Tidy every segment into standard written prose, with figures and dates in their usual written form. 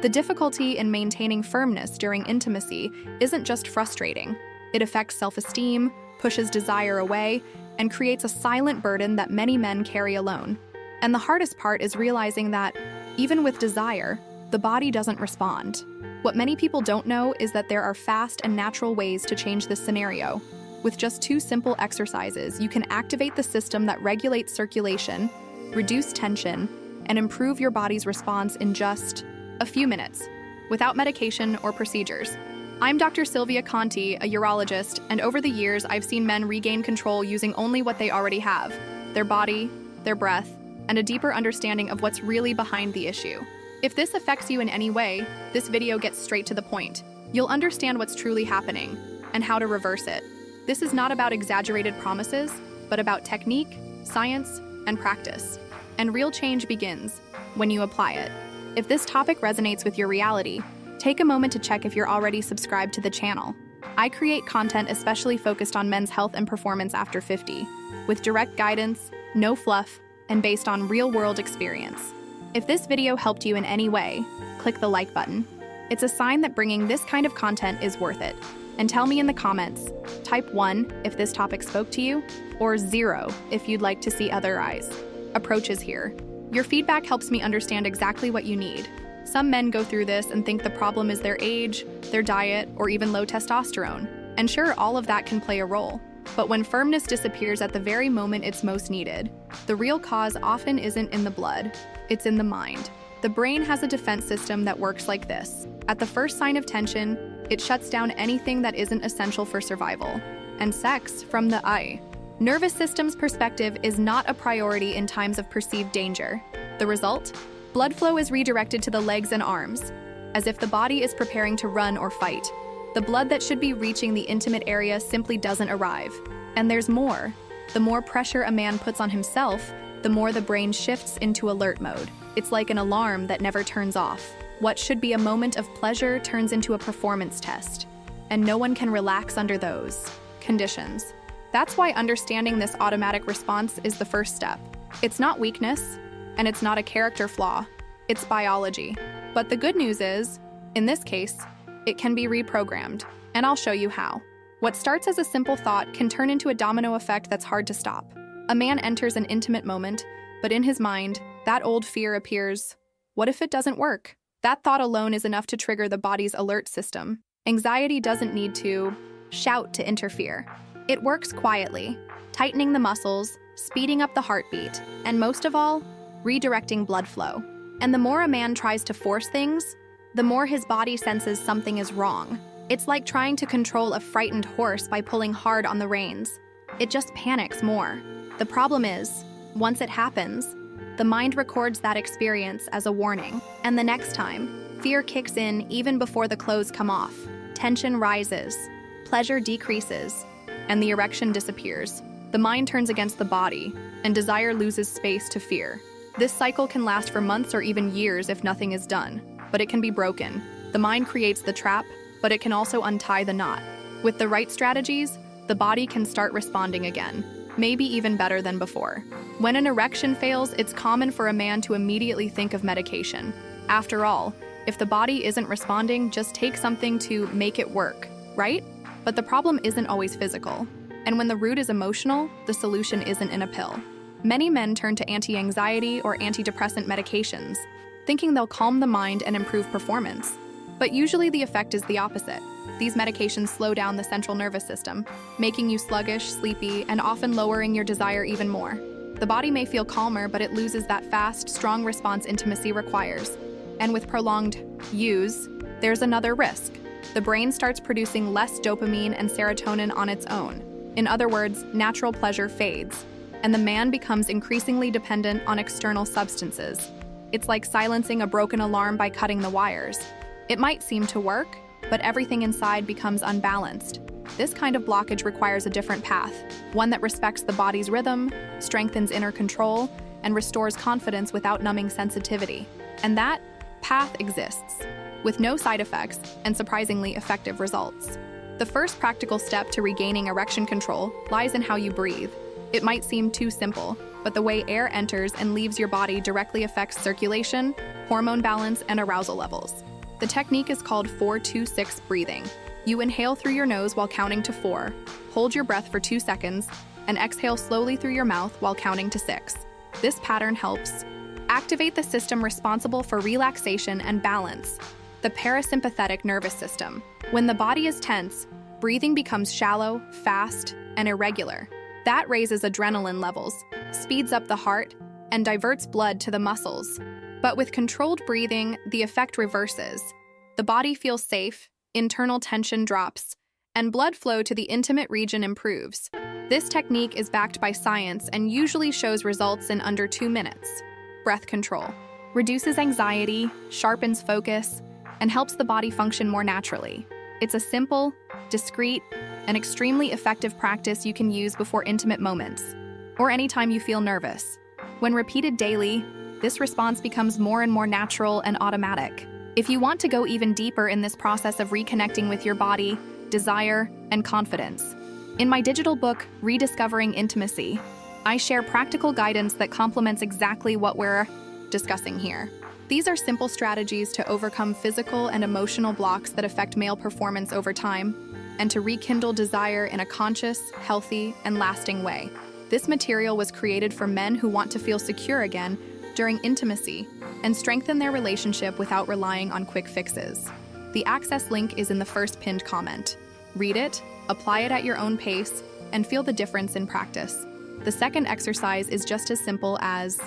The difficulty in maintaining firmness during intimacy isn't just frustrating. It affects self-esteem, pushes desire away, and creates a silent burden that many men carry alone. And the hardest part is realizing that, even with desire, the body doesn't respond. What many people don't know is that there are fast and natural ways to change this scenario. With just 2 simple exercises, you can activate the system that regulates circulation, reduce tension, and improve your body's response in just a few minutes, without medication or procedures. I'm Dr. Silvia Conti, a urologist, and over the years I've seen men regain control using only what they already have: their body, their breath, and a deeper understanding of what's really behind the issue. If this affects you in any way, this video gets straight to the point. You'll understand what's truly happening and how to reverse it. This is not about exaggerated promises, but about technique, science, and practice. And real change begins when you apply it. If this topic resonates with your reality, take a moment to check if you're already subscribed to the channel. I create content especially focused on men's health and performance after 50, with direct guidance, no fluff, and based on real-world experience. If this video helped you in any way, click the like button. It's a sign that bringing this kind of content is worth it. And tell me in the comments, type 1 if this topic spoke to you, or 0 if you'd like to see other approaches here. Your feedback helps me understand exactly what you need. Some men go through this and think the problem is their age, their diet, or even low testosterone. And sure, all of that can play a role. But when firmness disappears at the very moment it's most needed, the real cause often isn't in the blood, it's in the mind. The brain has a defense system that works like this. At the first sign of tension, it shuts down anything that isn't essential for survival. And sex, from the nervous system's perspective, is not a priority in times of perceived danger. The result? Blood flow is redirected to the legs and arms, as if the body is preparing to run or fight. The blood that should be reaching the intimate area simply doesn't arrive. And there's more. The more pressure a man puts on himself, the more the brain shifts into alert mode. It's like an alarm that never turns off. What should be a moment of pleasure turns into a performance test. And no one can relax under those conditions. That's why understanding this automatic response is the first step. It's not weakness, and it's not a character flaw. It's biology. But the good news is, in this case, it can be reprogrammed, and I'll show you how. What starts as a simple thought can turn into a domino effect that's hard to stop. A man enters an intimate moment, but in his mind, that old fear appears. What if it doesn't work? That thought alone is enough to trigger the body's alert system. Anxiety doesn't need to shout to interfere. It works quietly, tightening the muscles, speeding up the heartbeat, and most of all, redirecting blood flow. And the more a man tries to force things, the more his body senses something is wrong. It's like trying to control a frightened horse by pulling hard on the reins. It just panics more. The problem is, once it happens, the mind records that experience as a warning. And the next time, fear kicks in even before the clothes come off. Tension rises, pleasure decreases, and the erection disappears. The mind turns against the body, and desire loses space to fear. This cycle can last for months or even years if nothing is done, but it can be broken. The mind creates the trap, but it can also untie the knot. With the right strategies, the body can start responding again, maybe even better than before. When an erection fails, it's common for a man to immediately think of medication. After all, if the body isn't responding, just take something to make it work, right? But the problem isn't always physical. And when the root is emotional, the solution isn't in a pill. Many men turn to anti-anxiety or antidepressant medications, thinking they'll calm the mind and improve performance. But usually the effect is the opposite. These medications slow down the central nervous system, making you sluggish, sleepy, and often lowering your desire even more. The body may feel calmer, but it loses that fast, strong response intimacy requires. And with prolonged use, there's another risk. The brain starts producing less dopamine and serotonin on its own. In other words, natural pleasure fades, and the man becomes increasingly dependent on external substances. It's like silencing a broken alarm by cutting the wires. It might seem to work, but everything inside becomes unbalanced. This kind of blockage requires a different path, one that respects the body's rhythm, strengthens inner control, and restores confidence without numbing sensitivity. And that path exists, with no side effects and surprisingly effective results. The first practical step to regaining erection control lies in how you breathe. It might seem too simple, but the way air enters and leaves your body directly affects circulation, hormone balance, and arousal levels. The technique is called 4-2-6 breathing. You inhale through your nose while counting to 4, hold your breath for 2 seconds, and exhale slowly through your mouth while counting to 6. This pattern helps activate the system responsible for relaxation and balance, the parasympathetic nervous system. When the body is tense, breathing becomes shallow, fast, and irregular. That raises adrenaline levels, speeds up the heart, and diverts blood to the muscles. But with controlled breathing, the effect reverses. The body feels safe, internal tension drops, and blood flow to the intimate region improves. This technique is backed by science and usually shows results in under 2 minutes. Breath control reduces anxiety, sharpens focus, and helps the body function more naturally. It's a simple, discreet, and extremely effective practice you can use before intimate moments, or anytime you feel nervous. When repeated daily, this response becomes more and more natural and automatic. If you want to go even deeper in this process of reconnecting with your body, desire, and confidence, in my digital book, Rediscovering Intimacy, I share practical guidance that complements exactly what we're discussing here. These are simple strategies to overcome physical and emotional blocks that affect male performance over time, and to rekindle desire in a conscious, healthy, and lasting way. This material was created for men who want to feel secure again during intimacy and strengthen their relationship without relying on quick fixes. The access link is in the first pinned comment. Read it, apply it at your own pace, and feel the difference in practice. The second exercise is just as simple as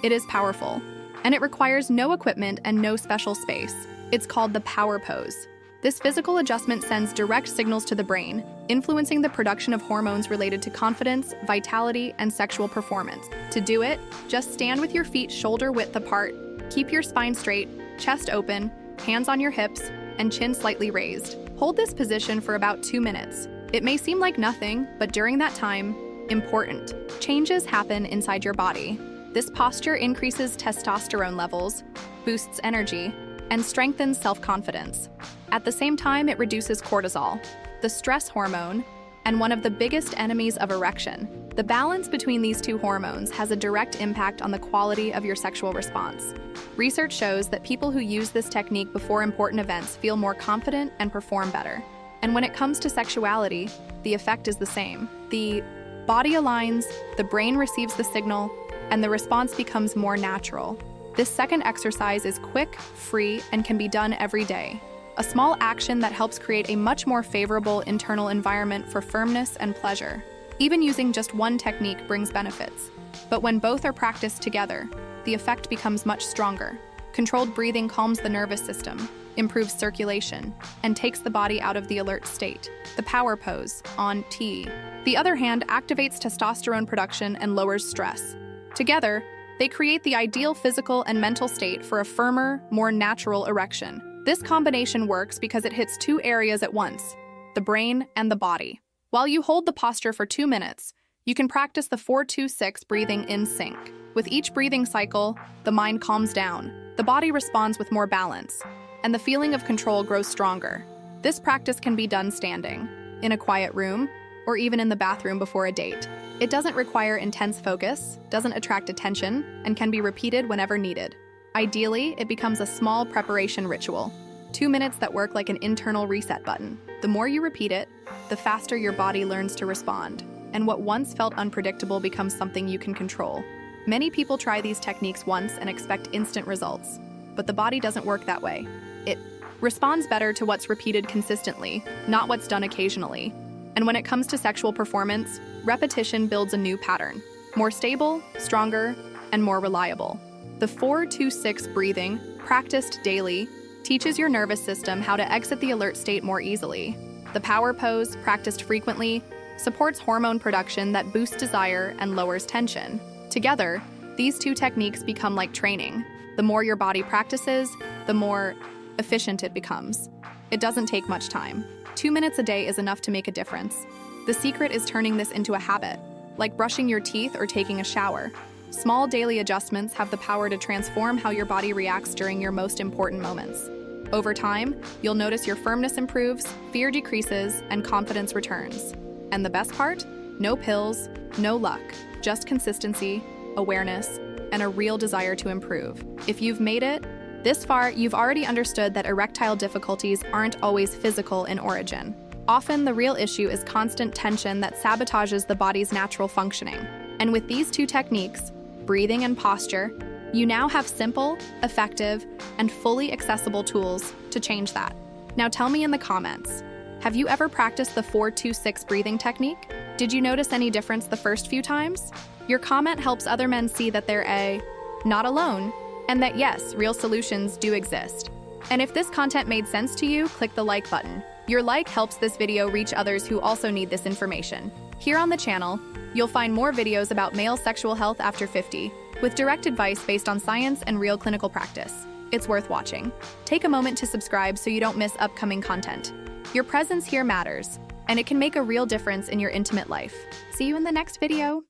it is powerful, and it requires no equipment and no special space. It's called the power pose. This physical adjustment sends direct signals to the brain, influencing the production of hormones related to confidence, vitality, and sexual performance. To do it, just stand with your feet shoulder-width apart, keep your spine straight, chest open, hands on your hips, and chin slightly raised. Hold this position for about 2 minutes. It may seem like nothing, but during that time, important changes happen inside your body. This posture increases testosterone levels, boosts energy, and strengthens self-confidence. At the same time, it reduces cortisol, the stress hormone, and one of the biggest enemies of erection. The balance between these two hormones has a direct impact on the quality of your sexual response. Research shows that people who use this technique before important events feel more confident and perform better. And when it comes to sexuality, the effect is the same. The body aligns, the brain receives the signal, and the response becomes more natural. This second exercise is quick, free, and can be done every day. A small action that helps create a much more favorable internal environment for firmness and pleasure. Even using just one technique brings benefits. But when both are practiced together, the effect becomes much stronger. Controlled breathing calms the nervous system, improves circulation, and takes the body out of the alert state. The power pose, on T, the other hand, activates testosterone production and lowers stress. Together, they create the ideal physical and mental state for a firmer, more natural erection. This combination works because it hits 2 areas at once, the brain and the body. While you hold the posture for 2 minutes, you can practice the 4-2-6 breathing in sync. With each breathing cycle, the mind calms down, the body responds with more balance, and the feeling of control grows stronger. This practice can be done standing, in a quiet room, or even in the bathroom before a date. It doesn't require intense focus, doesn't attract attention, and can be repeated whenever needed. Ideally, it becomes a small preparation ritual, 2 minutes that work like an internal reset button. The more you repeat it, the faster your body learns to respond, and what once felt unpredictable becomes something you can control. Many people try these techniques once and expect instant results, but the body doesn't work that way. It responds better to what's repeated consistently, not what's done occasionally. And when it comes to sexual performance, repetition builds a new pattern, more stable, stronger, and more reliable. The 4-2-6 breathing, practiced daily, teaches your nervous system how to exit the alert state more easily. The power pose, practiced frequently, supports hormone production that boosts desire and lowers tension. Together, these two techniques become like training. The more your body practices, the more efficient it becomes. It doesn't take much time. 2 minutes a day is enough to make a difference. The secret is turning this into a habit, like brushing your teeth or taking a shower. Small daily adjustments have the power to transform how your body reacts during your most important moments. Over time, you'll notice your firmness improves, fear decreases, and confidence returns. And the best part? No pills, no luck, just consistency, awareness, and a real desire to improve. If you've made it, This far, you've already understood that erectile difficulties aren't always physical in origin. Often, the real issue is constant tension that sabotages the body's natural functioning. And with these two techniques, breathing and posture, you now have simple, effective, and fully accessible tools to change that. Now tell me in the comments, have you ever practiced the 4-2-6 breathing technique? Did you notice any difference the first few times? Your comment helps other men see that they're not alone, and that yes, real solutions do exist. And if this content made sense to you, click the like button. Your like helps this video reach others who also need this information. Here on the channel, you'll find more videos about male sexual health after 50, with direct advice based on science and real clinical practice. It's worth watching. Take a moment to subscribe so you don't miss upcoming content. Your presence here matters, and it can make a real difference in your intimate life. See you in the next video.